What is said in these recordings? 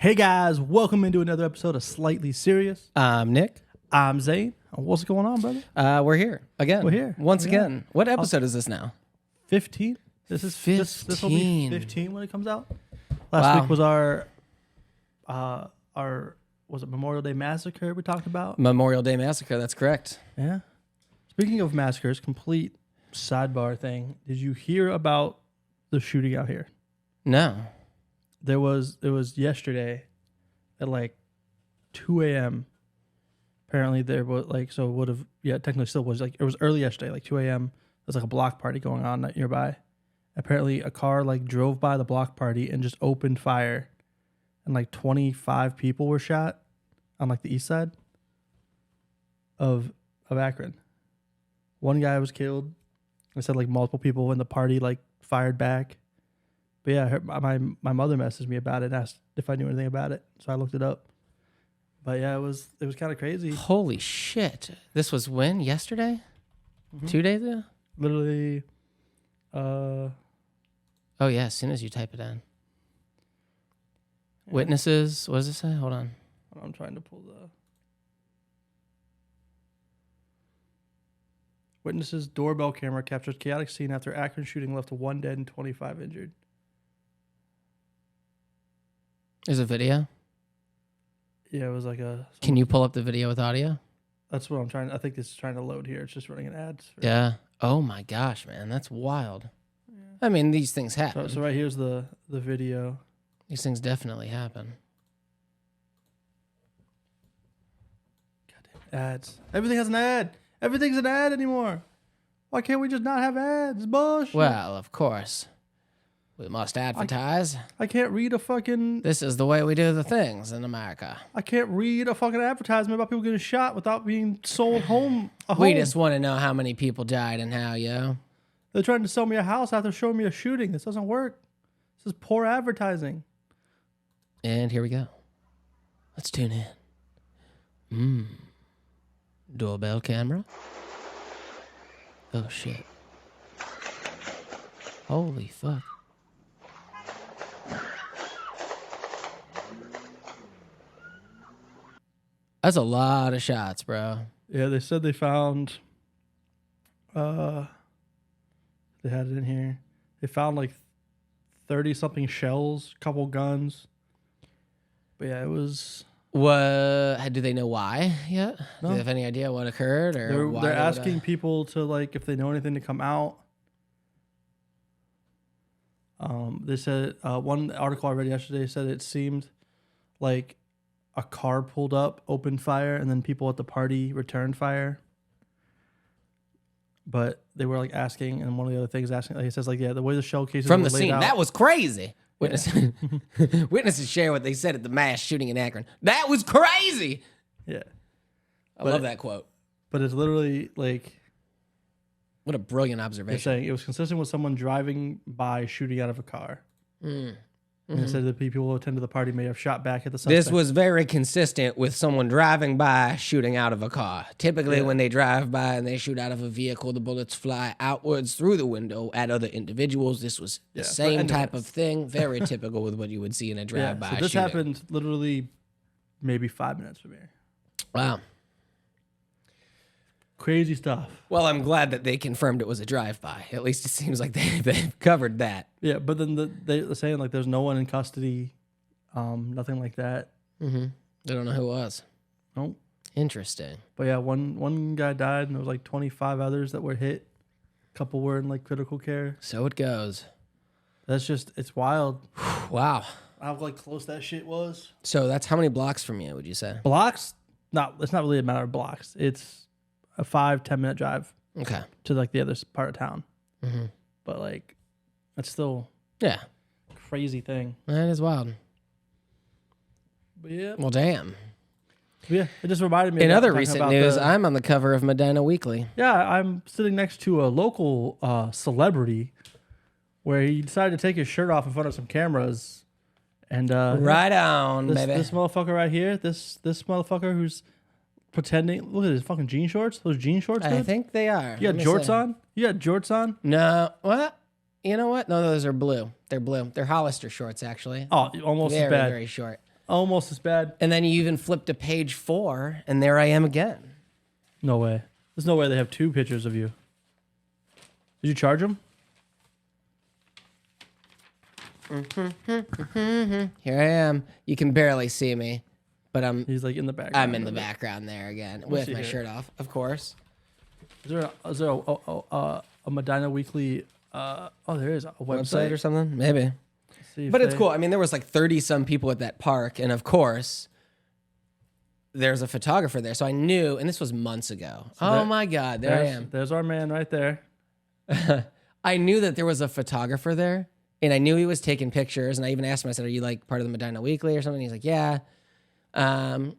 Hey guys, welcome into another episode of Slightly Serious. I'm Nick. I'm Zane. What's going on, brother? We're here again. We're here once again. What episode is this now? 15. This is 15. This will be 15 when it comes out. Last week was our was it Memorial Day Massacre we talked about? Memorial Day Massacre. That's correct. Yeah. Speaking of massacres, complete sidebar thing. Did you hear about the shooting out here? No. It was yesterday at like 2 a.m. Apparently there was technically still was like, it was early yesterday, like 2 a.m. There's like a block party going on nearby. Apparently a car like drove by the block party and just opened fire, and like 25 people were shot on like the east side of Akron. One guy was killed. I said like multiple people in the party like fired back. But yeah, my mother messaged me about it and asked if I knew anything about it. So I looked it up. But yeah, it was kind of crazy. Holy shit. This was when? Yesterday? Mm-hmm. 2 days ago? Literally. Oh yeah, as soon as you type it in. Yeah. Witnesses, what does it say? Hold on. I'm trying to pull the... Witnesses doorbell camera captures chaotic scene after Akron shooting left 1 dead and 25 injured. There's a video? Yeah, it was like a... Can you pull up the video with audio? That's what I'm trying... I think this is trying to load here. It's just running an ad. Yeah. Oh my gosh, man. That's wild. Yeah. I mean, these things happen. So right here's the video. These things definitely happen. Goddamn ads. Everything has an ad. Everything's an ad anymore. Why can't we just not have ads? Bullshit. Well, of course. We must advertise. I can't read a fucking... This is the way we do the things in America. I can't read a fucking advertisement about people getting shot without being sold home. We just want to know how many people died and how, yo. They're trying to sell me a house after showing me a shooting. This doesn't work. This is poor advertising. And here we go. Let's tune in. Doorbell camera. Oh, shit. Holy fuck. That's a lot of shots, bro. Yeah, they said they found... they had it in here. They found like 30-something shells, a couple guns. But yeah, it was... What? Do they know why yet? No. Do they have any idea what occurred? Or they're asking people to, like, if they know anything to come out. They said... one article I read yesterday said it seemed like a car pulled up, opened fire, and then people at the party returned fire. But they were like asking, and one of the other things asking, like he says, like, yeah, the way the shell cases from were the laid scene, out, that was crazy. Witnesses share what they said at the mass shooting in Akron. That was crazy. Yeah, I love that quote. But it's literally like, what a brilliant they're observation. saying it was consistent with someone driving by shooting out of a car. And it said that people who attended the party may have shot back at the suspect. This was very consistent with someone driving by shooting out of a car. Typically, when they drive by and they shoot out of a vehicle, the bullets fly outwards through the window at other individuals. This was the same type of thing. Very typical with what you would see in a drive-by so this shooting. happened literally maybe 5 minutes from here. Wow. Crazy stuff. Well, I'm glad that they confirmed it was a drive-by. At least it seems like they've covered that. Yeah, but then they're saying like there's no one in custody, nothing like that. Mm-hmm. They don't know who it was. Nope. Interesting. But yeah, one guy died, and there was like 25 others that were hit. A couple were in like critical care. So it goes. That's just, it's wild. Wow. How like close that shit was. So that's how many blocks from you, would you say? Blocks? It's not really a matter of blocks. It's a 5-10 minute drive. Okay. To like the other part of town. Mm-hmm. But like, it's still crazy thing. That is wild. But yeah. Well, damn. Yeah, it just reminded me. In other recent news, I'm on the cover of Medina Weekly. Yeah, I'm sitting next to a local celebrity where he decided to take his shirt off in front of some cameras. And right on, baby. This motherfucker right here, this motherfucker who's pretending. Look at his fucking jean shorts. Those jean shorts, dude? I think they are. You got jorts on? You got jorts on? No. What? You know what? No, those are blue. They're blue. They're Hollister shorts, actually. Oh, almost very, as bad. Very short. Almost as bad. And then you even flipped to page 4, and there I am again. No way. There's no way they have 2 pictures of you. Did you charge them? Here I am. You can barely see me, but He's like in the background. I'm in the background there again with my shirt off, of course. Is there a Medina Weekly? There is a Website or something, maybe. But it's cool. I mean, there was like 30 some people at that park, and of course, there's a photographer there. So I knew, and this was months ago. So my God, there I am. There's our man right there. I knew that there was a photographer there, and I knew he was taking pictures. And I even asked him, I said, "Are you like part of the Medina Weekly or something?" He's like, "Yeah." And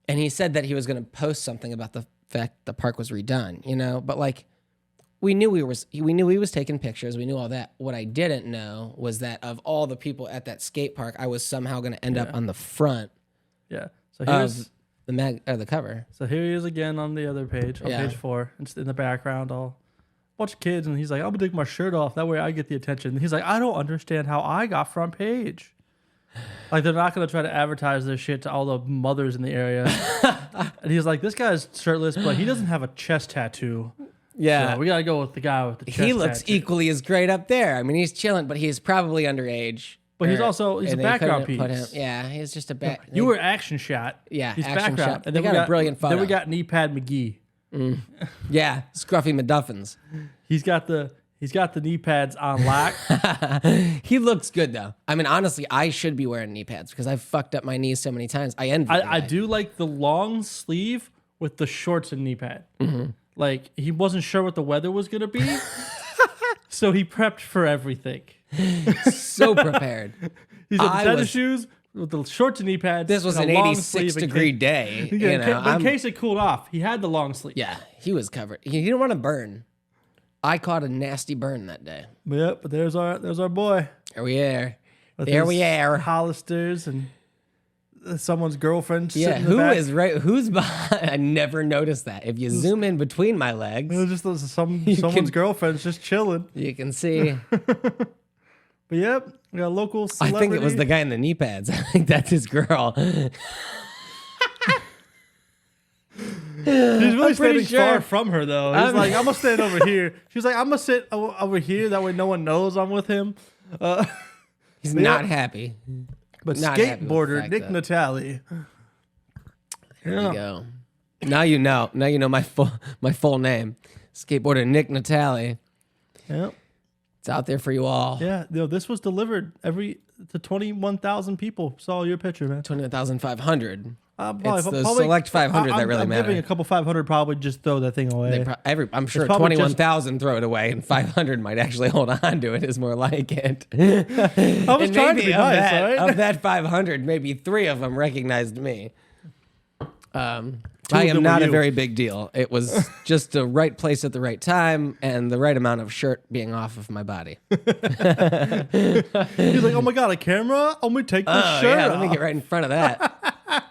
he said that he was going to post something about the fact the park was redone, you know. But like, we knew he was taking pictures. We knew all that. What I didn't know was that of all the people at that skate park, I was somehow going to end up on the front. Yeah. So here's the cover. So here he is again on the other page, on page 4. It's in the background, all a bunch of kids, and he's like, "I'm gonna take my shirt off. That way I get the attention." And he's like, "I don't understand how I got front page." Like they're not gonna try to advertise this shit to all the mothers in the area. And he's like, "This guy's shirtless, but he doesn't have a chest tattoo." Yeah, so we gotta go with the guy with the chest tattoo. He looks equally as great up there. I mean, he's chilling, but he's probably underage. But he's a background piece. He's just a back. You were action shot. Yeah, he's action background. Shot. And then we got a brilliant photo. Then we got knee pad McGee. Yeah, Scruffy McDuffins. He's got the knee pads on lock. He looks good though. I mean, honestly, I should be wearing knee pads because I've fucked up my knees so many times. I do like the long sleeve with the shorts and knee pad. Mm-hmm. Like he wasn't sure what the weather was gonna be, so he prepped for everything. So prepared. He's got the tennis shoes with the shorts and knee pads. This was an 86-degree day. In case it cooled off, he had the long sleeve. Yeah, he was covered. He didn't want to burn. I caught a nasty burn that day. Yep, but there's our boy. There we are. There we are. Hollister's and someone's girlfriend. Yeah, who's behind? I never noticed that. If you zoom in between my legs, it was just someone's girlfriend's just chilling. You can see. But yep, we got a local celebrity. I think it was the guy in the knee pads. I think that's his girl. He's really standing far from her, though. He's like, I'm going to stand over here. She's like, I'm going to sit over here. That way no one knows I'm with him. He's not happy. But not skateboarder Nick Natale. There you go. Now you know. Now you know my full name. Skateboarder Nick Natale. Yep. It's out there for you all. Yeah, this was delivered to 21,000 people. Saw your picture, man. 21,500. It's the probably, select 500 that really matter. I'm giving a couple 500 probably just throw that thing away. I'm sure 21,000 throw it away, and 500 might actually hold on to it. Is more like it. I was trying to be nice, all right? Of that 500, maybe 3 of them recognized me. I am not a very big deal. It was just the right place at the right time and the right amount of shirt being off of my body. He's like, "Oh my God, a camera? Let me take this shirt off. Let me get right in front of that."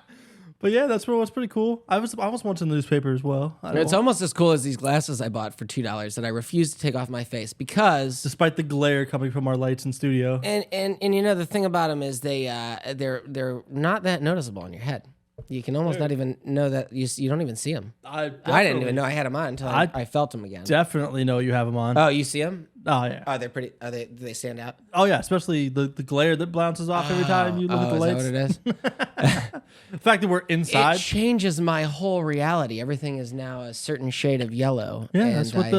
But yeah, that's pretty cool. I almost went to the newspaper as well. It's almost as cool as these glasses I bought for $2 that I refuse to take off my face because, despite the glare coming from our lights in studio, and you know the thing about them is they're not that noticeable on your head. You can almost not even know that you don't even see them. I didn't even know I had them on until I felt them again. Definitely know you have them on. Oh, you see them? Oh yeah. Oh, they're pretty. Do they stand out? Oh yeah, especially the glare that bounces off every time you look at the lights. Is that what it is? The fact that we're inside changes my whole reality. Everything is now a certain shade of yellow. Yeah, that's what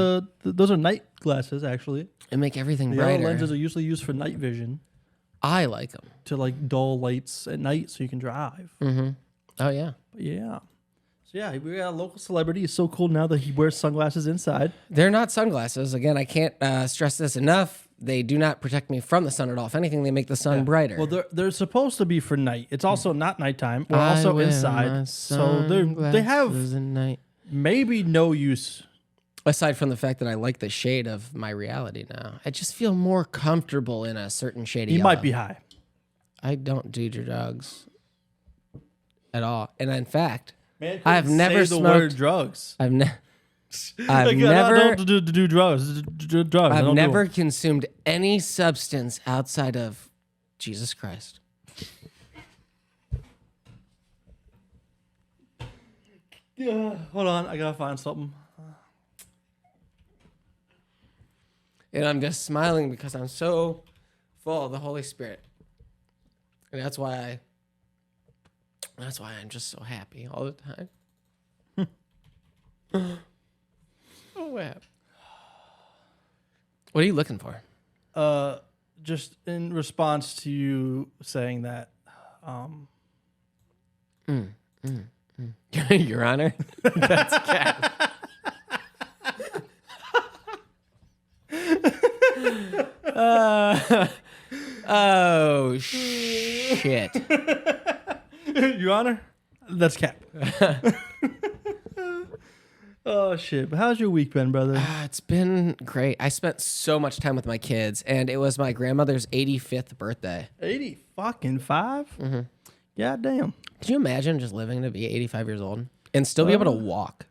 those are night glasses actually. They make everything the brighter. Yellow lenses are usually used for night vision. I like them to like dull lights at night so you can drive. Mm-hmm. Oh yeah. Yeah. So yeah, we got a local celebrity. It's so cool now that he wears sunglasses inside. They're not sunglasses. Again, I can't stress this enough. They do not protect me from the sun at all. If anything, they make the sun brighter. Well, they're supposed to be for night. It's also not nighttime. We're also inside. So they have maybe no use. Aside from the fact that I like the shade of my reality now. I just feel more comfortable in a certain shade of yellow. You might be high. I don't do drugs at all. And in fact, I've never smoked the word drugs. I've never do drugs. I've never consumed any substance outside of Jesus Christ. Yeah, hold on. I gotta find something. And I'm just smiling because I'm so full of the Holy Spirit. And that's why I'm just so happy all the time. Oh, wow. What are you looking for? Just in response to you saying that, Your Honor, that's cat. Oh shit! Your Honor, that's Cap. Oh shit! But how's your week been, brother? It's been great. I spent so much time with my kids, and it was my grandmother's 85th birthday. 85? Mm-hmm. God damn! Could you imagine just living to be 85 years old and still be able to walk,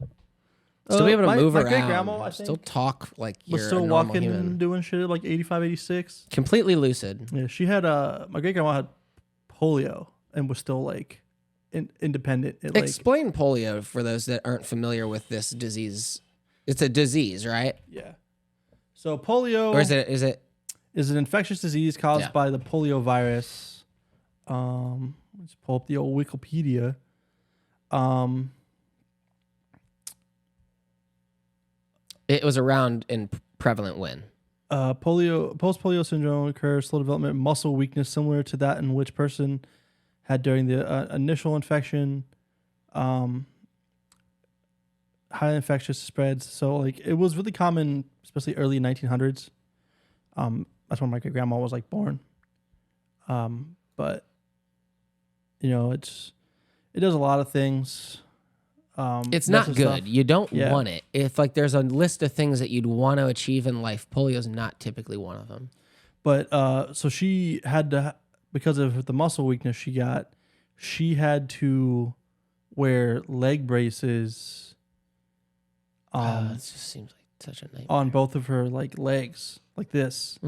still be able to move my around, great-grandma, I think, still talk like was you're still a normal walking human. and doing shit at like 85, 86. Completely lucid. Yeah, she had my great grandma had polio and was still like independent. Explain polio for those that aren't familiar with this disease. It's a disease, right? Yeah. So polio, Or is it is an infectious disease caused by the polio virus. Let's pull up the old Wikipedia. It was around in prevalent when? Post-polio syndrome occurs slow development of muscle weakness similar to that in which person had during the initial infection. Highly infectious spreads. So like it was really common, especially early 1900s. That's when my great grandma was like born. But you know, it does a lot of things. It's not good. Stuff. You don't want it. If like there's a list of things that you'd want to achieve in life, polio is not typically one of them. But so she had to, because of the muscle weakness she had to wear leg braces. It just seems like such a nightmare. On both of her like legs, like this,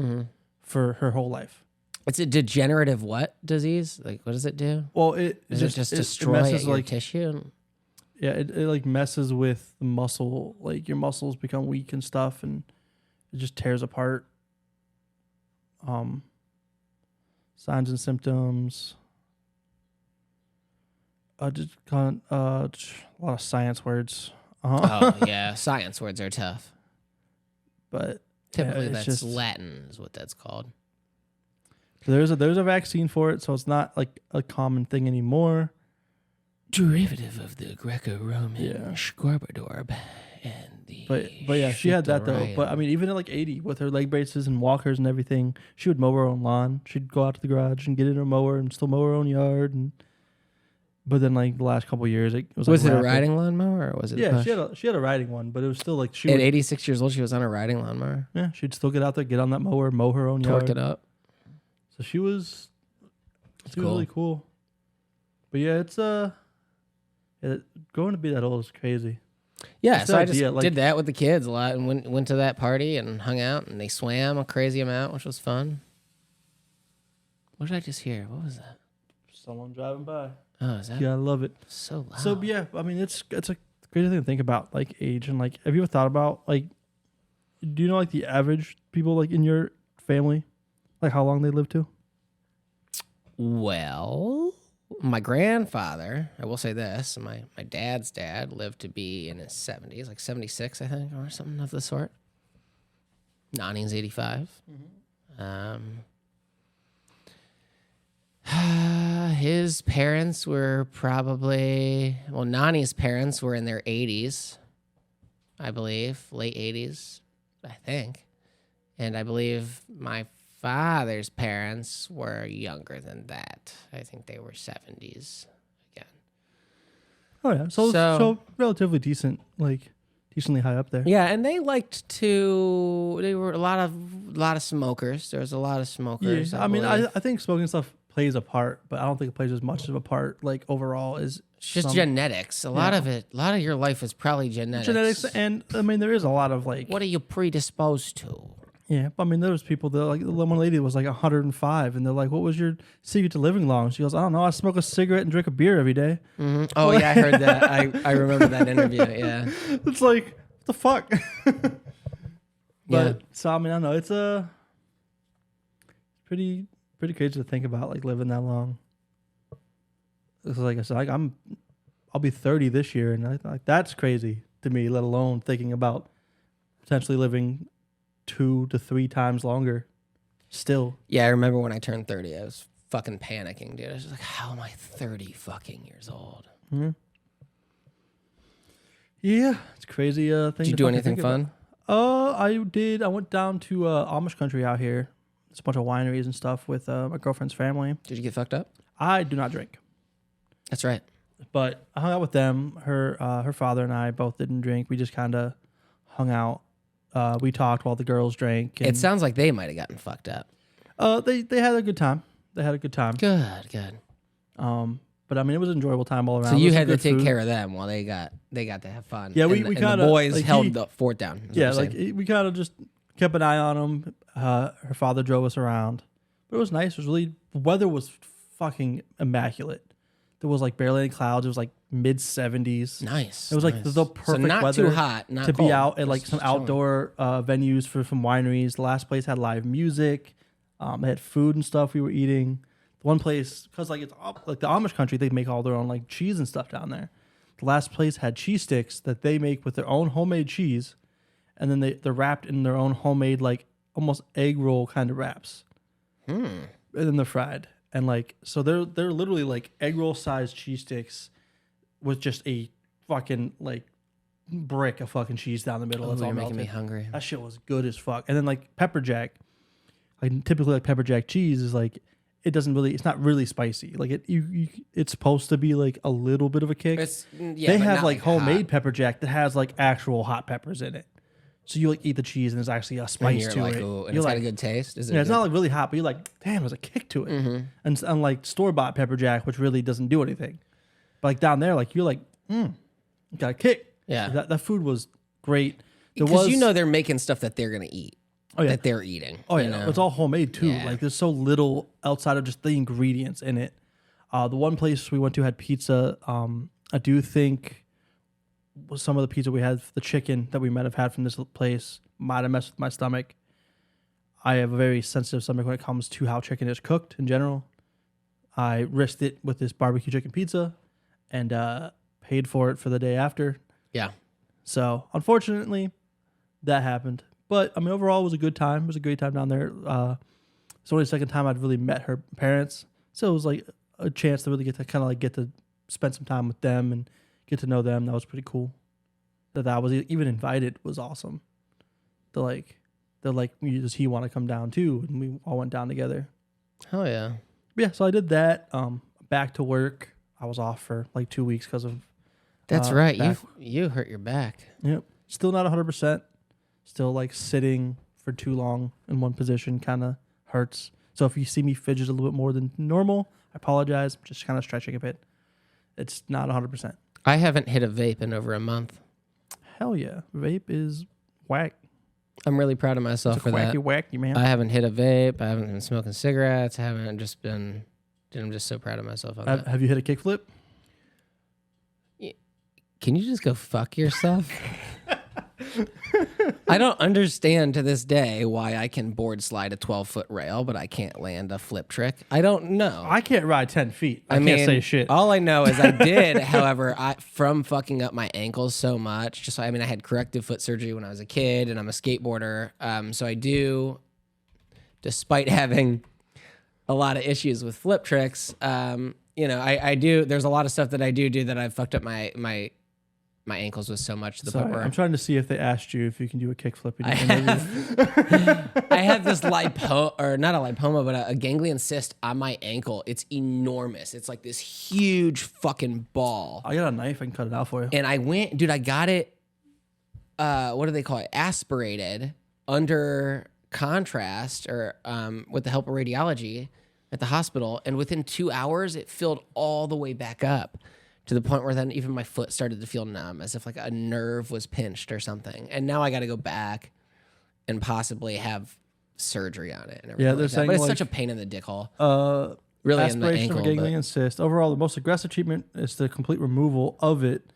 for her whole life. It's a degenerative what disease? Like what does it do? Well, Does it just destroy your tissue? Yeah, it like messes with the muscle. Like your muscles become weak and stuff, and it just tears apart. Signs and symptoms. Just a lot of science words. Oh yeah, science words are tough. But typically that's just Latin is what that's called. There's a vaccine for it, so it's not like a common thing anymore. Derivative of the Greco-Roman Scorbadorb and the but yeah, she had that though. But I mean, even at like 80 with her leg braces and walkers and everything, she would mow her own lawn. She'd go out to the garage and get in her mower and still mow her own yard. But then like the last couple of years, it was it a riding lawnmower or was it? Yeah, she had a riding one, but it was still like at 86 years old, she was on a riding lawnmower. Yeah, she'd still get out there, get on that mower, mow her own yard, torque it up. So she was really cool. But yeah, it's going to be that old is crazy. Yeah, so I just did that with the kids a lot and went to that party and hung out and they swam a crazy amount, which was fun. What did I just hear? What was that? Someone driving by. Oh, is that? Yeah, I love it. So loud. So yeah, I mean it's a crazy thing to think about, like age and like. Have you ever thought about like? Do you know like the average people like in your family, like how long they live to? Well, my grandfather, I will say this, my dad's dad lived to be in his 70s, like 76, I think, or something of the sort. Nani's 85. His parents were probably, Nani's parents were in their 80s, I believe, late 80s, I think. And I believe my father's parents were younger than that. I think they were 70s again. Oh yeah, so relatively decent, like decently high up there. Yeah, and they liked to. They were a lot of smokers. There was a lot of smokers. Yeah, I mean, I think smoking stuff plays a part, but I don't think it plays as much of a part like overall as it's just genetics. A lot of your life is probably genetics. And I mean, there is a lot of like. What are you predisposed to? Yeah, I mean, there was people that like the one lady was like 105, and they're like, "What was your secret to living long?" She goes, "I don't know. I smoke a cigarette and drink a beer every day." Mm-hmm. Oh yeah, I heard that. I remember that interview. Yeah, it's like what the fuck. Yeah. So I mean, I don't know. It's pretty crazy to think about like living that long. It's like I said, like I'll be 30 this year, and like that's crazy to me. Let alone thinking about potentially living 2 to 3 times longer. Still. Yeah, I remember when I turned 30, I was fucking panicking, dude. I was just like, how am I 30 fucking years old? Mm-hmm. Yeah, it's crazy. Thing. Did you do anything fun? I did. I went down to Amish country out here. It's a bunch of wineries and stuff with my girlfriend's family. Did you get fucked up? I do not drink. That's right. But I hung out with them. Her father and I both didn't drink. We just kind of hung out. We talked while the girls drank. And, it sounds like they might have gotten fucked up. They had a good time. Good. But I mean, it was an enjoyable time all around. So you had to take care of them while they got to have fun. Yeah, we kind of the boys like held the fort down. Yeah, like we kind of just kept an eye on them. Her father drove us around, but it was nice. It was really the weather was fucking immaculate. There was like barely any clouds. It was like mid 70s. Nice. It was like the perfect not weather too hot, not to cold, be out at like some chilling. outdoor venues for some wineries. The last place had live music. They had food and stuff we were eating. One place, because like it's like the Amish country, they make all their own like cheese and stuff down there. The last place had cheese sticks that they make with their own homemade cheese, and then they're wrapped in their own homemade like almost egg roll kind of wraps, and then they're fried. And like so they're literally like egg roll sized cheese sticks with just a fucking like brick of fucking cheese down the middle. That's all making melted. me hungry. That shit was good as fuck. And then like pepper jack, like typically like pepper jack cheese is like. It's not really spicy. Like it's supposed to be like a little bit of a kick. They have like homemade pepper jack that has like actual hot peppers in it. So you like eat the cheese and there's actually a spice to it. Ooh, and it's got a good taste. It's not like really hot, but you're like, damn, there's a kick to it. Mm-hmm. And unlike store-bought pepper jack, which really doesn't do anything. But like down there, like you're like, got a kick. Yeah. That food was great. Because they're making stuff that they're gonna eat. That they're eating. Oh yeah, it's all homemade too. Yeah. Like there's so little outside of just the ingredients in it. The one place we went to had pizza. I do think some of the pizza we had, the chicken that we might have had from this place, might have messed with my stomach. I have a very sensitive stomach when it comes to how chicken is cooked in general. I risked it with this barbecue chicken pizza, and paid for it for the day after. Yeah. So unfortunately, that happened. But I mean, overall, it was a good time. It was a great time down there. It's only the second time I'd really met her parents, so it was like a chance to really get to spend some time with them and get to know them. That was pretty cool. That I was even invited was awesome. They're like, does he want to come down too? And we all went down together. Hell yeah. But yeah, so I did that. Back to work. I was off for like 2 weeks because of. That's right. You hurt your back. Yep. Still not 100%. Still like sitting for too long in one position kind of hurts. So if you see me fidget a little bit more than normal, I apologize. I'm just kind of stretching a bit. It's not 100%. I haven't hit a vape in over a month. Hell yeah. Vape is whack. I'm really proud of myself for that. Wacky, man. I haven't hit a vape. I haven't been smoking cigarettes. I'm just so proud of myself on that. Have you hit a kickflip? Can you just go fuck yourself? I don't understand to this day why I can board slide a 12-foot rail, but I can't land a flip trick. I don't know. I can't ride 10 feet. I can't say shit. All I know is I did, however, from fucking up my ankles so much, I had corrective foot surgery when I was a kid, and I'm a skateboarder. So I do, despite having a lot of issues with flip tricks, I do, there's a lot of stuff that I do that I've fucked up my ankles with so much to the point where I'm trying to see if they asked you if you can do a kickflip. I have this not a lipoma, but a ganglion cyst on my ankle. It's enormous. It's like this huge fucking ball. I got a knife. I can cut it out for you. And I got it, what do they call it? Aspirated under contrast or with the help of radiology at the hospital. And within 2 hours, it filled all the way back up. To the point where then even my foot started to feel numb, as if like a nerve was pinched or something. And now I got to go back and possibly have surgery on it. And Yeah, everything they're like that. saying But it's like, such a pain in the dick hole. Really, in the aspiration ankle. for ganglion cyst. Overall, the most aggressive treatment is the complete removal of it.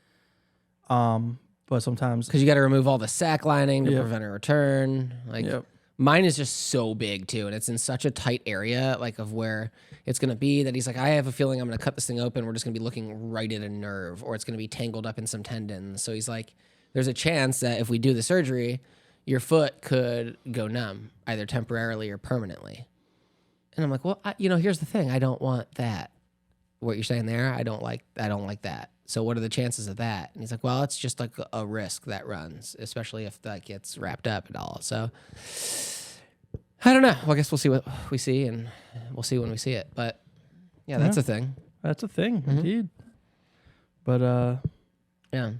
But sometimes because you got to remove all the sac lining to Yep. prevent a return. Like Yep. mine is just so big too, and it's in such a tight area, like of where it's gonna be, that he's like, I have a feeling I'm gonna cut this thing open. We're just gonna be looking right at a nerve, or it's gonna be tangled up in some tendons. So he's like, there's a chance that if we do the surgery, your foot could go numb, either temporarily or permanently. And I'm like, well, here's the thing. I don't want that. What you're saying there, I don't like that. So what are the chances of that? And he's like, well, it's just like a risk that runs, especially if that gets wrapped up and all. So I don't know. Well, I guess we'll see what we see, and we'll see when we see it. But yeah, that's a thing. That's a thing, indeed. But Yeah.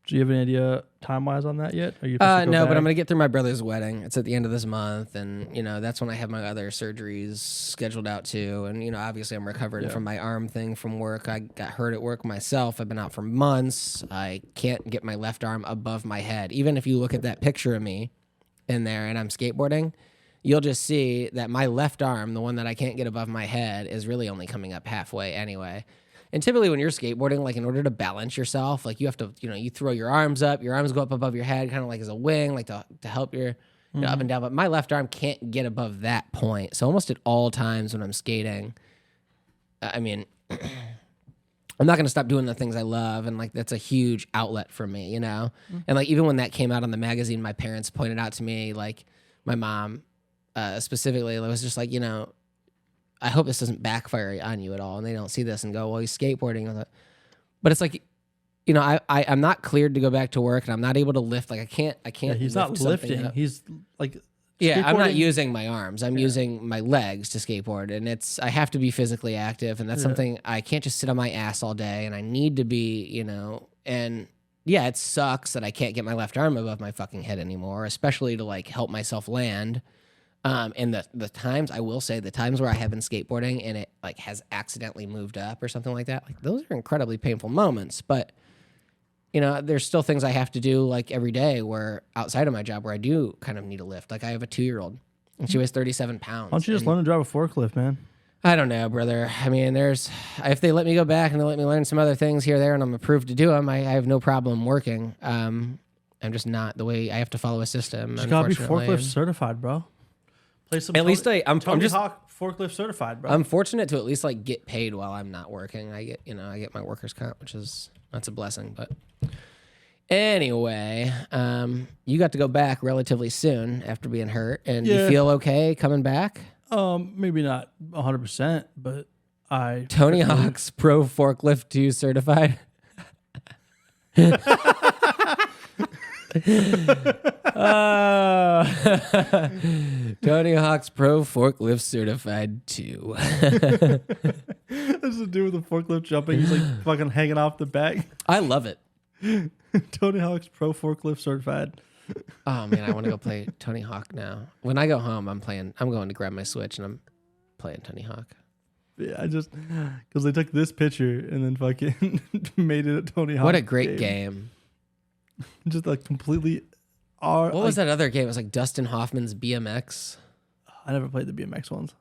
do you have any idea time-wise on that yet? Are you No, but I'm going to get through my brother's wedding. It's at the end of this month, and, that's when I have my other surgeries scheduled out too. And, obviously I'm recovering from my arm thing from work. I got hurt at work myself. I've been out for months. I can't get my left arm above my head. Even if you look at that picture of me in there and I'm skateboarding, you'll just see that my left arm, the one that I can't get above my head, is really only coming up halfway anyway. And typically when you're skateboarding, like in order to balance yourself, like you have to, you throw your arms up, your arms go up above your head, kind of like as a wing, like to help your up and down. But my left arm can't get above that point. So almost at all times when I'm skating, I'm not going to stop doing the things I love. And like, that's a huge outlet for me, And like, even when that came out on the magazine, my parents pointed out to me, like my mom specifically, was just like, I hope this doesn't backfire on you at all, and they don't see this and go, well, he's skateboarding. But it's like, I'm not cleared to go back to work, and I'm not able to lift. Like I can't. Yeah, he's not lifting. He's like, I'm not using my arms. I'm using my legs to skateboard, and I have to be physically active, and that's something I can't just sit on my ass all day, and I need to be, and yeah, it sucks that I can't get my left arm above my fucking head anymore, especially to like help myself land. And the times, I will say, the times where I have been skateboarding and it like has accidentally moved up or something like that, like those are incredibly painful moments. But there's still things I have to do like every day where outside of my job where I do kind of need a lift. Like I have a 2-year-old and she weighs 37 pounds. Why don't you just learn to drive a forklift, man? I don't know, brother. I mean, if they let me go back and they let me learn some other things here, there, and I'm approved to do them, I have no problem working. I'm just not the way I have to follow a system. You gotta be forklift certified, bro. At least I'm just Hawk forklift certified, bro. I'm fortunate to at least like get paid while I'm not working. I get my workers' comp, that's a blessing. But anyway, you got to go back relatively soon after being hurt, and you feel okay coming back? Maybe not 100%, but Tony Hawk's Pro Forklift 2 certified. Tony Hawk's Pro Forklift Certified 2. That's to do with the forklift jumping. He's like fucking hanging off the back. I love it. Tony Hawk's Pro Forklift Certified. Oh man, I want to go play Tony Hawk now. When I go home, I'm going to grab my Switch and I'm playing Tony Hawk. Yeah, I just because they took this picture and then fucking made it a Tony Hawk. What a great game. Just like completely. What was that other game? It was like Dustin Hoffman's BMX. I never played the BMX ones,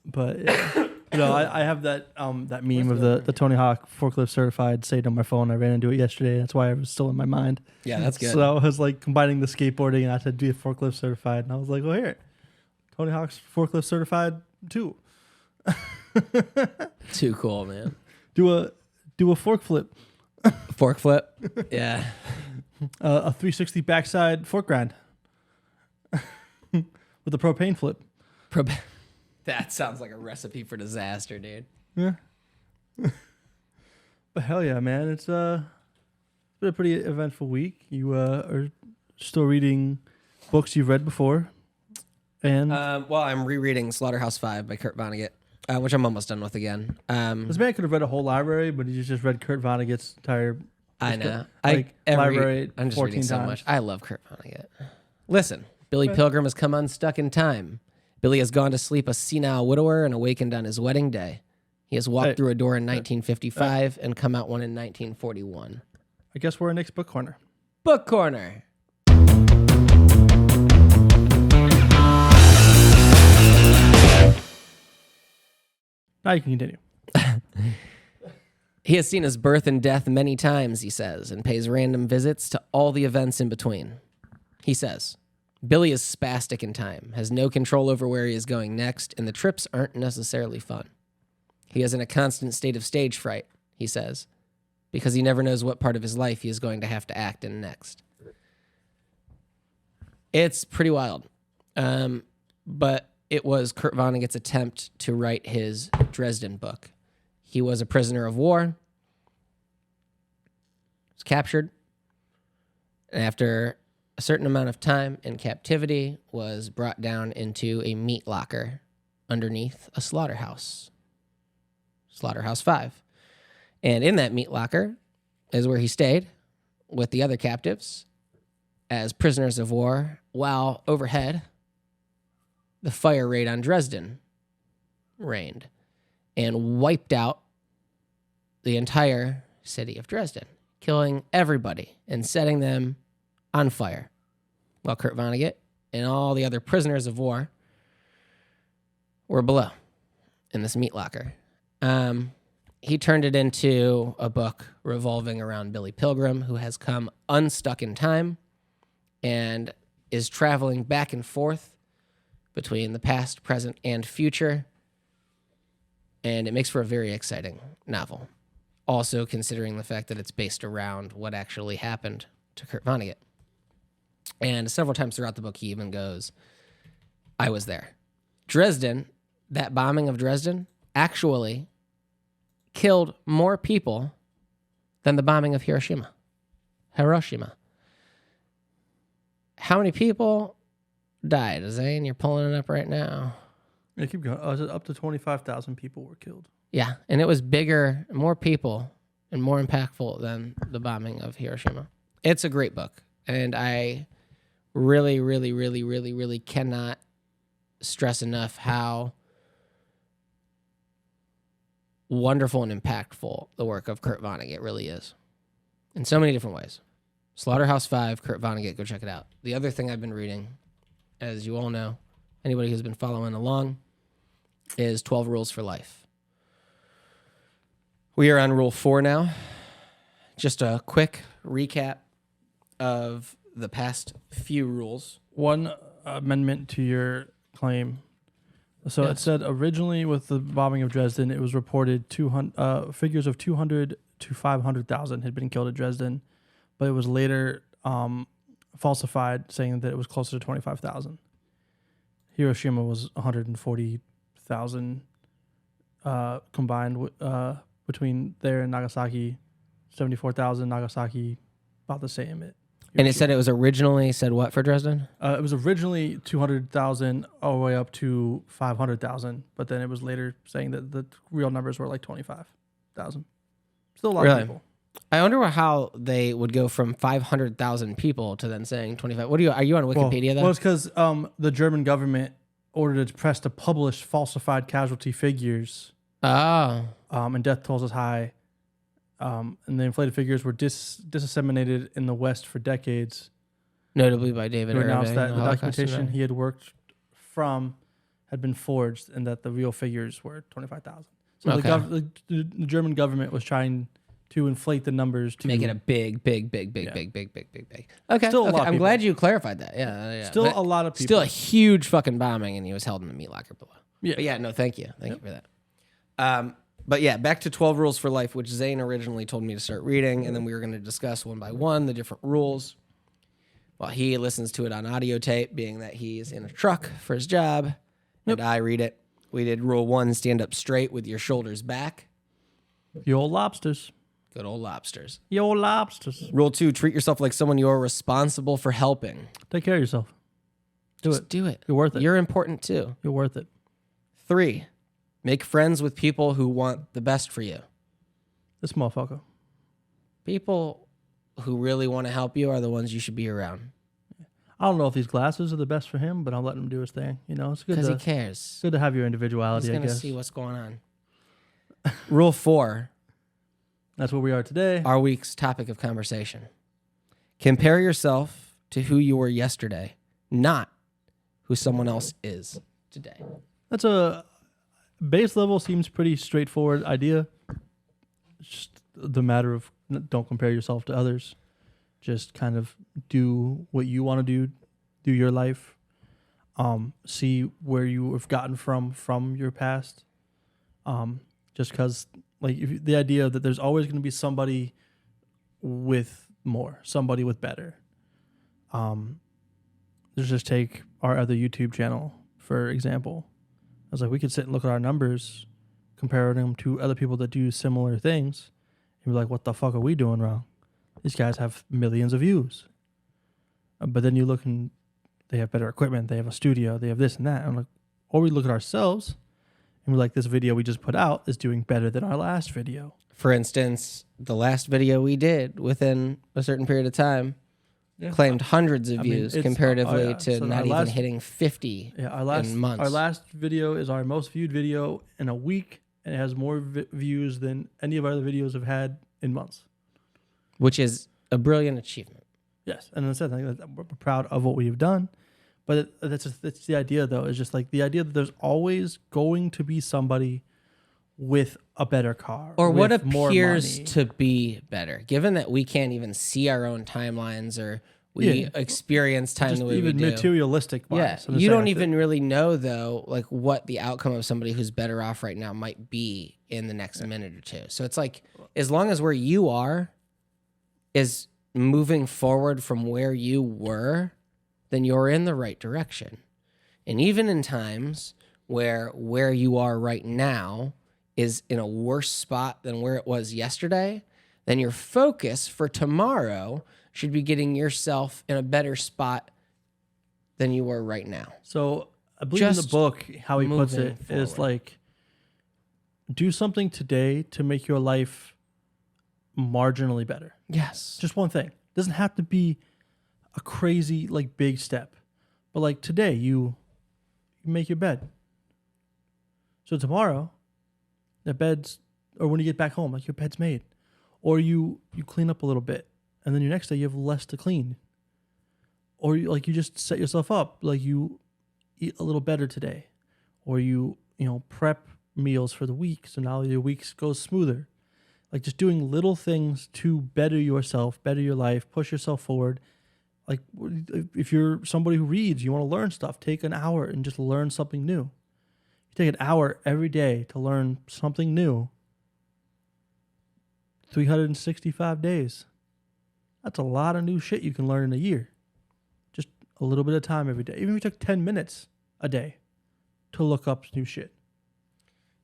but yeah. I have that meme of the Tony Hawk forklift certified saved on my phone. I ran into it yesterday. That's why it was still in my mind. Yeah, that's good. So I was like combining the skateboarding and I had to do forklift certified, and I was like, well, here, Tony Hawk's forklift certified too. Too cool, man. Do a fork flip. Fork flip? Yeah. A 360 backside fork grind with a propane flip. That sounds like a recipe for disaster, dude. Yeah. But hell yeah, man. It's been a pretty eventful week. You are still reading books you've read before. And I'm rereading Slaughterhouse-Five by Kurt Vonnegut, which I'm almost done with again. This man could have read a whole library, but he just read Kurt Vonnegut's entire I know. library. I'm just 14 reading so times. much. I love Kurt Vonnegut. Listen, Billy Pilgrim has come unstuck in time. Billy has gone to sleep a senile widower and awakened on his wedding day. He has walked through a door in 1955 and come out one in 1941. I guess we're in Nick's Book Corner. Book Corner. Now you can continue. He has seen his birth and death many times, he says, and pays random visits to all the events in between. He says, Billy is spastic in time, has no control over where he is going next, and the trips aren't necessarily fun. He is in a constant state of stage fright, he says, because he never knows what part of his life he is going to have to act in next. It's pretty wild. But it was Kurt Vonnegut's attempt to write his Dresden book. He was a prisoner of war, was captured, and after a certain amount of time in captivity, was brought down into a meat locker underneath a slaughterhouse. Slaughterhouse 5. And in that meat locker is where he stayed with the other captives as prisoners of war, while overhead, the fire raid on Dresden reigned and wiped out the entire city of Dresden, killing everybody and setting them on fire, while Kurt Vonnegut and all the other prisoners of war were below in this meat locker. He turned it into a book revolving around Billy Pilgrim, who has come unstuck in time and is traveling back and forth between the past, present, and future. And it makes for a very exciting novel. Also considering the fact that it's based around what actually happened to Kurt Vonnegut. And several times throughout the book, he even goes, I was there. Dresden, that bombing of Dresden, actually killed more people than the bombing of Hiroshima. How many people died? Zane, you're pulling it up right now. Yeah, keep going. Up to 25,000 people were killed. Yeah, and it was bigger, more people, and more impactful than the bombing of Hiroshima. It's a great book, and I really, really, really, really, really cannot stress enough how wonderful and impactful the work of Kurt Vonnegut really is in so many different ways. Slaughterhouse 5, Kurt Vonnegut, go check it out. The other thing I've been reading, as you all know, anybody who's been following along, is 12 Rules for Life. We are on Rule 4 now. Just a quick recap of the past few rules. One amendment to your claim. So Yes. It said originally with the bombing of Dresden, it was reported figures of 200 to 500,000 had been killed at Dresden, but it was later falsified, saying that it was closer to 25,000. Hiroshima was 140,000 combined between there and Nagasaki. 74,000. Nagasaki, about the same. And it said it was originally said what for Dresden? It was originally 200,000 all the way up to 500,000, but then it was later saying that the real numbers were like 25,000. Still a lot of people. I wonder how they would go from 500,000 people to then saying 25. Are you on Wikipedia though? Well, it's because the German government ordered its press to publish falsified casualty figures. Oh. And death tolls as high. And the inflated figures were disseminated in the West for decades. Notably by David Irving. Who announced that the Holocaust documentation event. he had worked from had been forged and that the real figures were 25,000. So Okay. the German government was trying to inflate the numbers to make it a big. Okay. Still a lot of I'm people. glad you clarified that. Yeah. Still But a lot of people. Still a huge fucking bombing, and he was held in the meat locker below. Yeah. But yeah, no, thank you. Thank you for that. But yeah, back to 12 Rules for Life, which Zane originally told me to start reading, and then we were going to discuss one by one the different rules while he listens to it on audio tape, being that he's in a truck for his job, and I read it. We did Rule 1, stand up straight with your shoulders back. You old lobsters. Good old lobsters. You old lobsters. Rule 2, treat yourself like someone you're responsible for helping. Take care of yourself. Just do it. You're worth it. You're important too. You're worth it. 3, make friends with people who want the best for you. This motherfucker. People who really want to help you are the ones you should be around. I don't know if these glasses are the best for him, but I'm letting him do his thing. You know, it's good Because he to, cares. good to have your He's individuality, I going to guess. see what's going on. Rule 4, That's where we are today. our week's topic of conversation. Compare yourself to who you were yesterday, not who someone else is today. That's a base level seems pretty straightforward idea. It's just the matter of don't compare yourself to others. Just kind of do what you want to do your life. See where you have gotten from your past. Just because, like, the idea that there's always going to be somebody with more, somebody with better. Let's just take our other YouTube channel, for example. I was like, we could sit and look at our numbers, comparing them to other people that do similar things, and be like, what the fuck are we doing wrong? These guys have millions of views. But then you look and they have better equipment, they have a studio, they have this and that. And I'm like, or we look at ourselves and we're like, this video we just put out is doing better than our last video. For instance, the last video we did within a certain period of time claimed hundreds of views comparatively to so not even hitting 50 in months. Our last video is our most viewed video in a week, and it has more views than any of our other videos have had in months. Which is a brilliant achievement. Yes, and I said we're proud of what we've done, but that's the idea, though. It's just like the idea that there's always going to be somebody with a better car or what appears to be better, given that we can't even see our own timelines or we experience time the way we do. Materialistic wise. Yeah, you don't even really know, though, like what the outcome of somebody who's better off right now might be in the next minute or two. So it's like, as long as where you are is moving forward from where you were, then you're in the right direction. And even in times where you are right now is in a worse spot than where it was yesterday, then your focus for tomorrow should be getting yourself in a better spot than you were right now. So I believe in the book, how he puts it is like, do something today to make your life marginally better. Yes. Just one thing. It doesn't have to be a crazy, like, big step. But like today, you make your bed. So tomorrow, the bed's, or when you get back home, like, your bed's made. Or you clean up a little bit, and then your next day you have less to clean. Or you just set yourself up, like you eat a little better today. Or you prep meals for the week, so now your week goes smoother. Like, just doing little things to better yourself, better your life, push yourself forward. Like, if you're somebody who reads, you want to learn stuff, take an hour and just learn something new. You take an hour every day to learn something new. 365 days. That's a lot of new shit you can learn in a year. Just a little bit of time every day. Even if you took 10 minutes a day to look up new shit.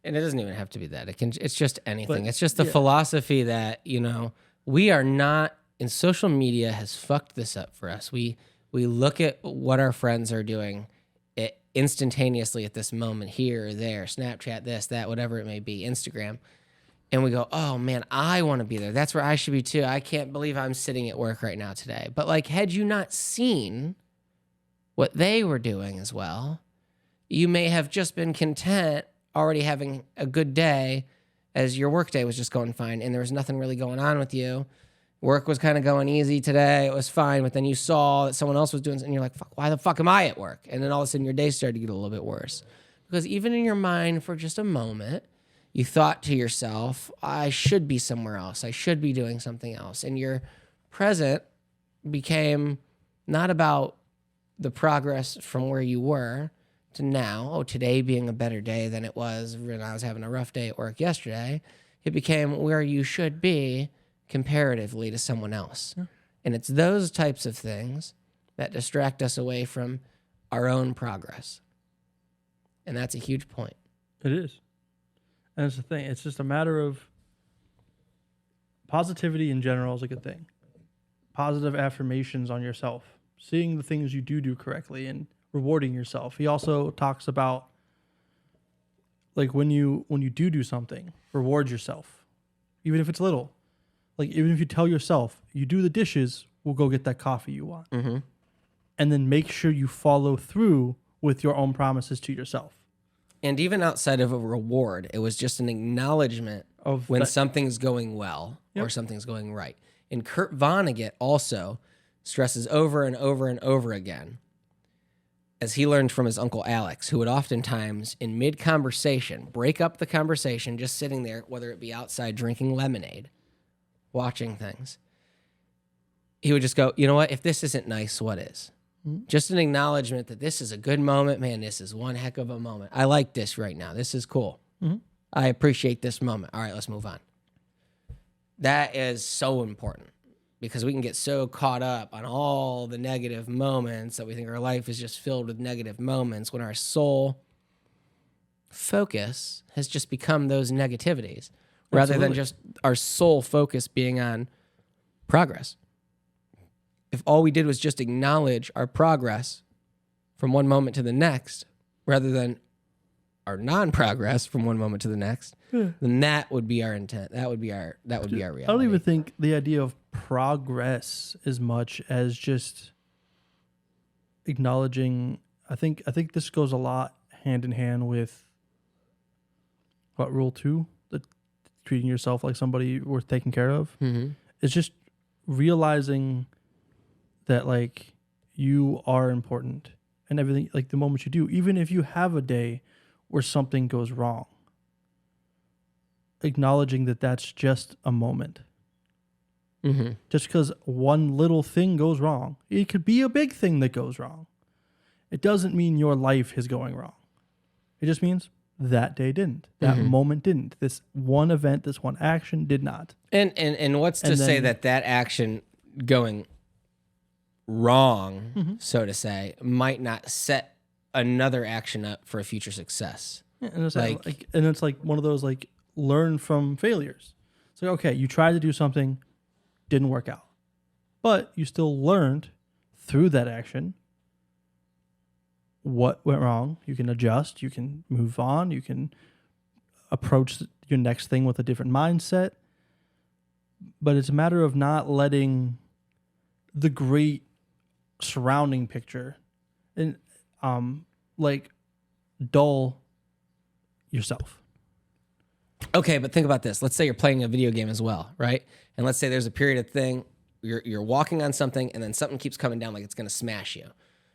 And it doesn't even have to be that. It's just anything. It's just the philosophy that, we are not, and social media has fucked this up for us. We look at what our friends are doing instantaneously at this moment, here or there, Snapchat, this, that, whatever it may be, Instagram. And we go, oh man, I want to be there. That's where I should be too. I can't believe I'm sitting at work right now today. But like, had you not seen what they were doing as well, you may have just been content already having a good day as your work day was just going fine and there was nothing really going on with you. Work was kind of going easy today. It was fine. But then you saw that someone else was doing something and you're like, fuck, why the fuck am I at work? And then all of a sudden your day started to get a little bit worse. Because even in your mind for just a moment, you thought to yourself, I should be somewhere else. I should be doing something else. And your present became not about the progress from where you were to now, today being a better day than it was when I was having a rough day at work yesterday. It became where you should be comparatively to someone else. Yeah. And it's those types of things that distract us away from our own progress. And that's a huge point. It is. And it's the thing. It's just a matter of positivity in general is a good thing. Positive affirmations on yourself. Seeing the things you do correctly and rewarding yourself. He also talks about, like, when you do something, reward yourself. Even if it's little. Like, even if you tell yourself, you do the dishes, we'll go get that coffee you want. Mm-hmm. And then make sure you follow through with your own promises to yourself. And even outside of a reward, it was just an acknowledgement of when something's going well or something's going right. And Kurt Vonnegut also stresses over and over and over again as he learned from his Uncle Alex, who would oftentimes, in mid-conversation, break up the conversation, just sitting there, whether it be outside drinking lemonade, watching things. He would just go, you know what? If this isn't nice, what is? Mm-hmm. Just an acknowledgement that this is a good moment. Man, this is one heck of a moment. I like this right now. This is cool. Mm-hmm. I appreciate this moment. All right, let's move on. That is so important. Because we can get so caught up on all the negative moments that we think our life is just filled with negative moments when our sole focus has just become those negativities rather than just our sole focus being on progress. If all we did was just acknowledge our progress from one moment to the next rather than our non-progress from one moment to the next, then that would be our intent. That would be our reality. I don't even think the idea of progress as much as just acknowledging. I think this goes a lot hand in hand with what rule 2, that treating yourself like somebody worth taking care of. Mm-hmm. It's just realizing that like you are important and everything. Like the moment you do, even if you have a day where something goes wrong, acknowledging that that's just a moment. Mm-hmm. Just because one little thing goes wrong, it could be a big thing that goes wrong. It doesn't mean your life is going wrong. It just means that day didn't. That moment didn't. This one event, this one action did not. And what's to say that action going wrong, so to say, might not set another action up for a future success. Yeah, and it's like one of those like learn from failures. So okay, you tried to do something, didn't work out, but you still learned through that action what went wrong. You can adjust, you can move on, you can approach your next thing with a different mindset. But it's a matter of not letting the great surrounding picture and like dull yourself. Okay, but think about this. Let's say you're playing a video game as well, right? And let's say there's a period of thing, you're walking on something, and then something keeps coming down like it's going to smash you.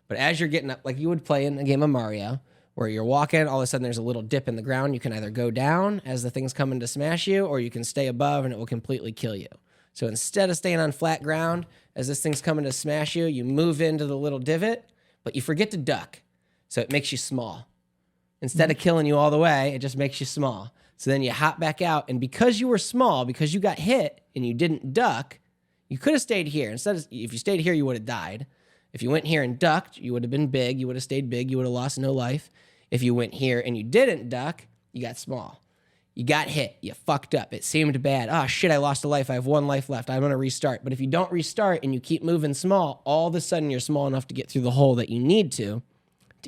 But as you're getting up, like you would play in a game of Mario, where you're walking, all of a sudden there's a little dip in the ground. You can either go down as the thing's coming to smash you, or you can stay above and it will completely kill you. So instead of staying on flat ground, as this thing's coming to smash you, you move into the little divot, but you forget to duck. So it makes you small. Instead of killing you all the way, it just makes you small. So then you hop back out, and because you were small, because you got hit and you didn't duck, you could have stayed here. If you stayed here, you would have died. If you went here and ducked, you would have been big. You would have stayed big. You would have lost no life. If you went here and you didn't duck, you got small. You got hit. You fucked up. It seemed bad. Oh, shit, I lost a life. I have one life left. I'm going to restart. But if you don't restart and you keep moving small, all of a sudden you're small enough to get through the hole that you need to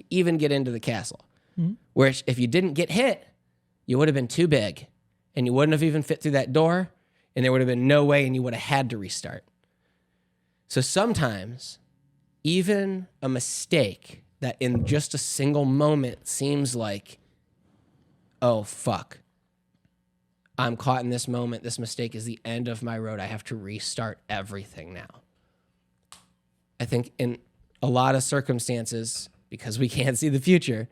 even get into the castle. Mm-hmm. Whereas if you didn't get hit, you would have been too big, and you wouldn't have even fit through that door, and there would have been no way, and you would have had to restart. So sometimes, even a mistake that in just a single moment seems like, oh, fuck, I'm caught in this moment. This mistake is the end of my road. I have to restart everything now. I think in a lot of circumstances, because we can't see the future,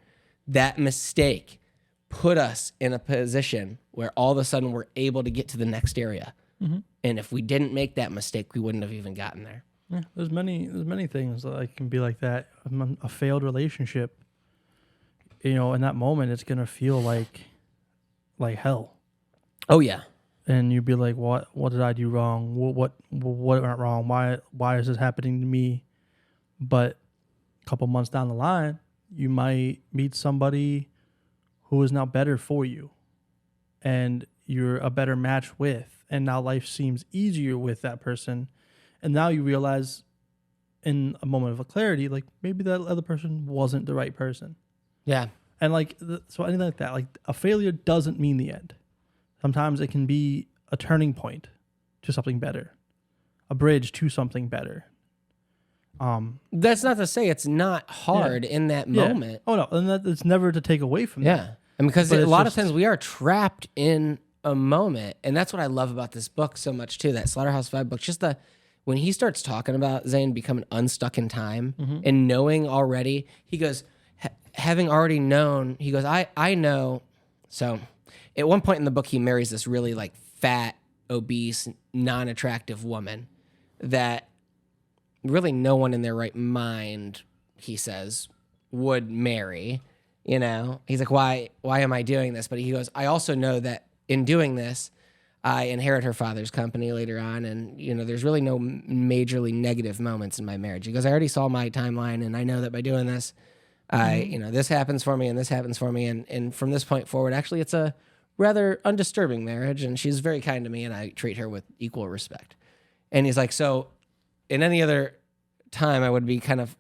that mistake put us in a position where all of a sudden we're able to get to the next area. Mm-hmm. And if we didn't make that mistake, we wouldn't have even gotten there. Yeah, there's many things that can be like that. A failed relationship, in that moment, it's gonna feel like hell. Oh yeah. And you'd be like, what did I do wrong? What went wrong? Why is this happening to me? But a couple months down the line, you might meet somebody who is now better for you, and you're a better match with, and now life seems easier with that person. And now you realize in a moment of clarity, like maybe that other person wasn't the right person. Yeah. And so anything like that, like a failure doesn't mean the end. Sometimes it can be a turning point to something better, a bridge to something better. That's not to say it's not hard in that moment. Oh no, and it's never to take away from that. Yeah, and because a lot of times we are trapped in a moment, and that's what I love about this book so much too. That Slaughterhouse-Five book, when he starts talking about Zane becoming unstuck in time and knowing already, he goes, having already known, he goes, I know. So at one point in the book, he marries this really like fat, obese, non-attractive woman that really no one in their right mind, he says, would marry. You know, he's like, why am I doing this? But he goes, I also know that in doing this, I inherit her father's company later on. And, you know, there's really no majorly negative moments in my marriage. He goes, I already saw my timeline and I know that by doing this, you know, this happens for me and this happens for me. And from this point forward, actually, it's a rather undisturbing marriage. And she's very kind to me and I treat her with equal respect. And he's like, so in any other time, I would be kind of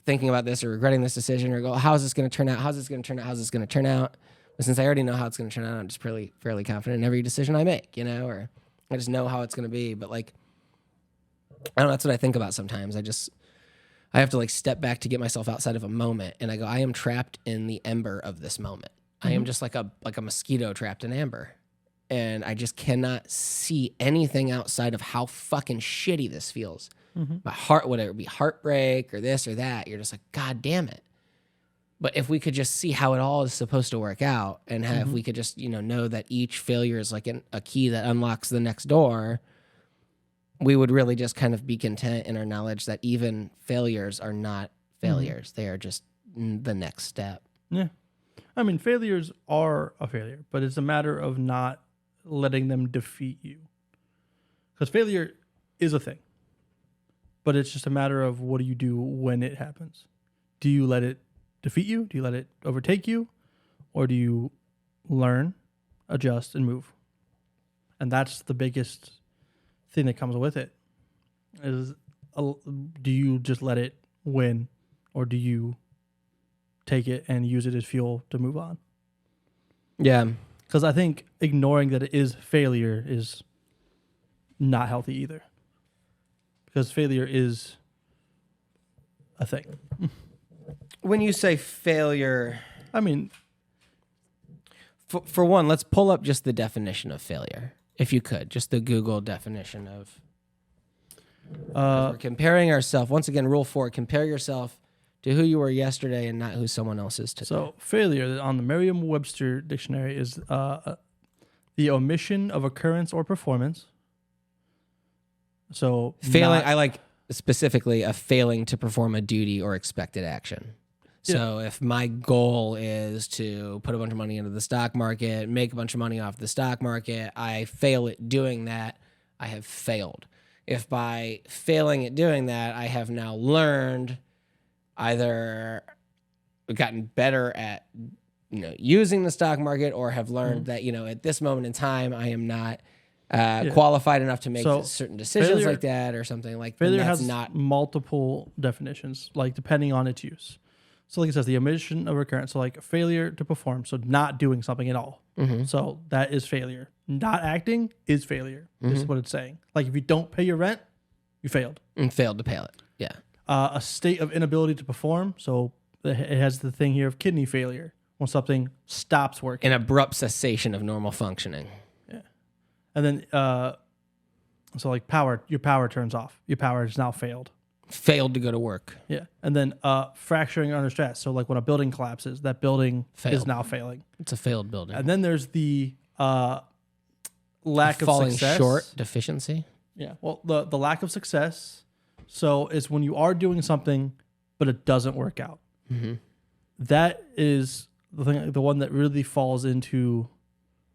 thinking about this or regretting this decision or go, how's this going to turn out? How's this going to turn out? How's this going to turn out? But since I already know how it's going to turn out, I'm just fairly confident in every decision I make, you know, or I just know how it's going to be. But like, I don't know, that's what I think about sometimes. I have to like step back to get myself outside of a moment. And I go, I am trapped in the ember of this moment. I am just like a mosquito trapped in amber. And I just cannot see anything outside of how fucking shitty this feels. My heart, whether it be heartbreak or this or that, you're just like, God damn it. But if we could just see how it all is supposed to work out and if we could just, you know that each failure is like a key that unlocks the next door, we would really just kind of be content in our knowledge that even failures are not failures. They are just the next step. Yeah. I mean, failures are a failure, but it's a matter of not letting them defeat you. Because failure is a thing. But it's just a matter of what do you do when it happens? Do you let it defeat you? Do you let it overtake you? Or do you learn, adjust, and move? And that's the biggest thing that comes with it. Do you just let it win? Or do you take it and use it as fuel to move on? Yeah. Because I think ignoring that it is failure is not healthy either. Because failure is a thing. When you say failure, I mean, for one, let's pull up just the definition of failure, if you could, just the Google definition of. We're comparing ourselves. Once again, rule 4: compare yourself to who you were yesterday and not who someone else is today. So, failure on the Merriam-Webster dictionary is the omission of occurrence or performance. So failing, I like specifically a failing to perform a duty or expected action. So if my goal is to put a bunch of money into the stock market, make a bunch of money off the stock market, I fail at doing that, I have failed. If by failing at doing that, I have now learned, either gotten better at using the stock market or have learned that at this moment in time I am not qualified enough to make certain decisions like that or something like that. Failure has multiple definitions, like depending on its use. So like it says, the omission of recurrence. So like failure to perform. So not doing something at all. So that is failure. Not acting is failure. This is what it's saying. Like if you don't pay your rent, you failed. And failed to pay it. Yeah. A state of inability to perform. So it has the thing here of kidney failure. When something stops working. An abrupt cessation of normal functioning. And then, so like your power turns off. Your power has now failed. Failed to go to work. Yeah. And then fracturing under stress. So like when a building collapses, that building is now failing. It's a failed building. And then there's the lack of falling success. Short deficiency. Yeah. Well, the lack of success. So it's when you are doing something, but it doesn't work out. That is the one that really falls into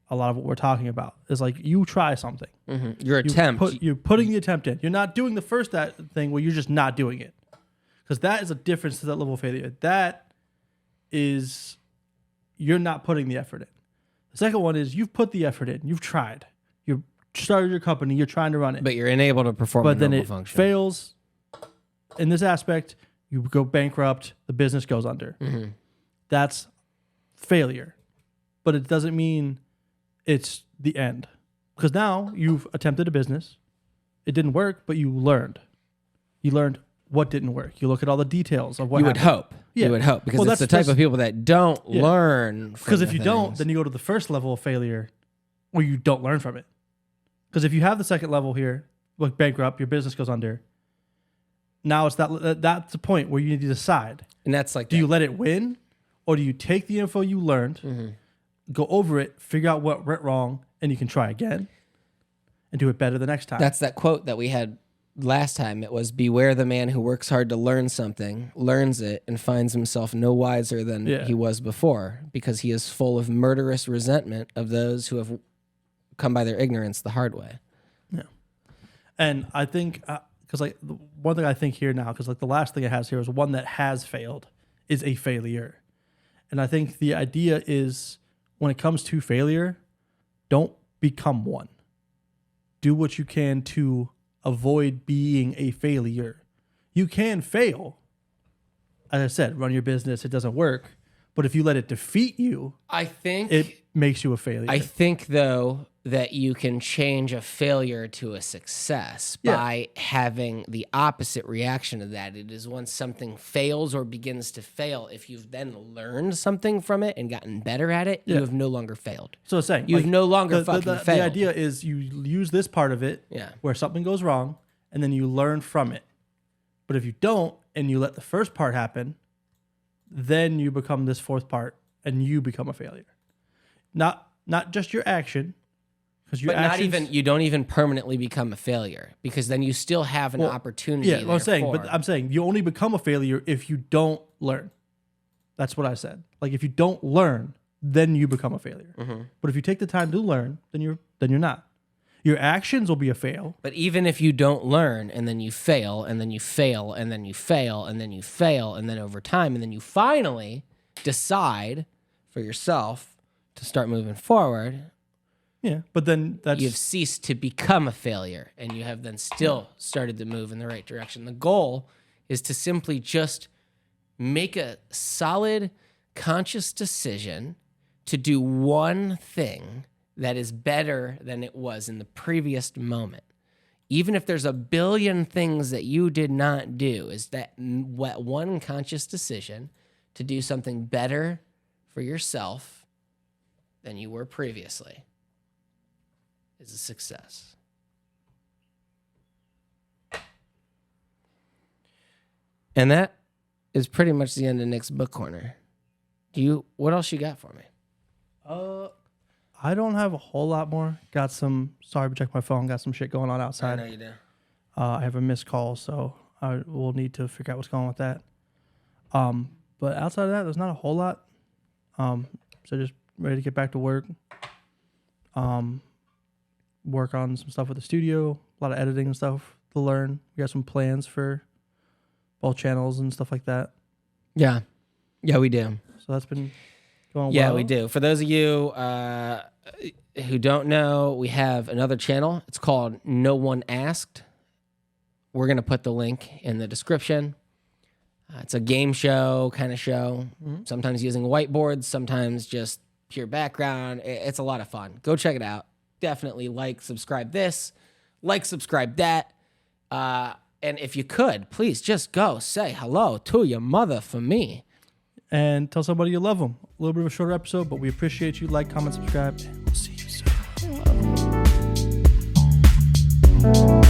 a lot of what we're talking about. Is like you try something. You're putting the attempt in. You're not doing the first thing where you're just not doing it. Because that is a difference to that level of failure. That is, you're not putting the effort in. The second one is you've put the effort in. You've tried. You started your company. You're trying to run it. But you're unable to perform a normal function. But then it fails in this aspect. You go bankrupt. The business goes under. That's failure. But it doesn't mean it's the end. Because now you've attempted a business. It didn't work, but you learned. You learned what didn't work. You look at all the details of what happened. You would hope. Because it's the type of people that don't learn. Because if you don't, then you go to the first level of failure where you don't learn from it. Because if you have the second level here, like bankrupt, your business goes under. Now it's that's the point where you need to decide. And that's like, do you let it win, or do you take the info you learned, go over it, figure out what went wrong, and you can try again and do it better the next time? That's that quote that we had last time. It was, beware the man who works hard to learn something, learns it, and finds himself no wiser than he was before, because he is full of murderous resentment of those who have come by their ignorance the hard way. Yeah. And I think, because like one thing I think here now, because like the last thing it has here is one that has failed is a failure. And I think the idea is, when it comes to failure, don't become one. Do what you can to avoid being a failure. You can fail. As I said, run your business, it doesn't work. But if you let it defeat you, I think it makes you a failure. I think, though, that you can change a failure to a success by having the opposite reaction of that. It is when something fails or begins to fail, if you've then learned something from it and gotten better at it, you have no longer failed. So it's saying you've no longer fucking failed. The idea is you use this part of it where something goes wrong, and then you learn from it. But if you don't, and you let the first part happen, then you become this fourth part, and you become a failure. Not just your action. But not even, you don't even permanently become a failure, because then you still have an opportunity. Yeah, I'm saying you only become a failure if you don't learn. That's what I said. Like, if you don't learn, then you become a failure. But if you take the time to learn, then you're not. Your actions will be a fail. But even if you don't learn, and then you fail, and then you fail, and then you fail, and then you fail, and then over time, and then you finally decide for yourself to start moving forward. Yeah, but then you've ceased to become a failure, and you have then still started to move in the right direction. The goal is to simply just make a solid, conscious decision to do one thing that is better than it was in the previous moment. Even if there's a billion things that you did not do, is that one conscious decision to do something better for yourself than you were previously is a success. And that is pretty much the end of Nick's book corner. What else you got for me? I don't have a whole lot more. Sorry to check my phone. Got some shit going on outside. I know you do. I have a missed call, so I will need to figure out what's going on with that. But outside of that, there's not a whole lot. So just ready to get back to work. Work on some stuff with the studio, a lot of editing and stuff to learn. We got some plans for both channels and stuff like that. Yeah, we do. So that's been going well. Yeah, we do. For those of you who don't know, we have another channel. It's called No One Asked. We're going to put the link in the description. It's a game show kind of show, sometimes using whiteboards, sometimes just pure background. It's a lot of fun. Go check it out. Definitely subscribe this, subscribe that. And if you could, please just go say hello to your mother for me. And tell somebody you love them. A little bit of a shorter episode, but we appreciate you. Like, comment, subscribe, and we'll see you soon.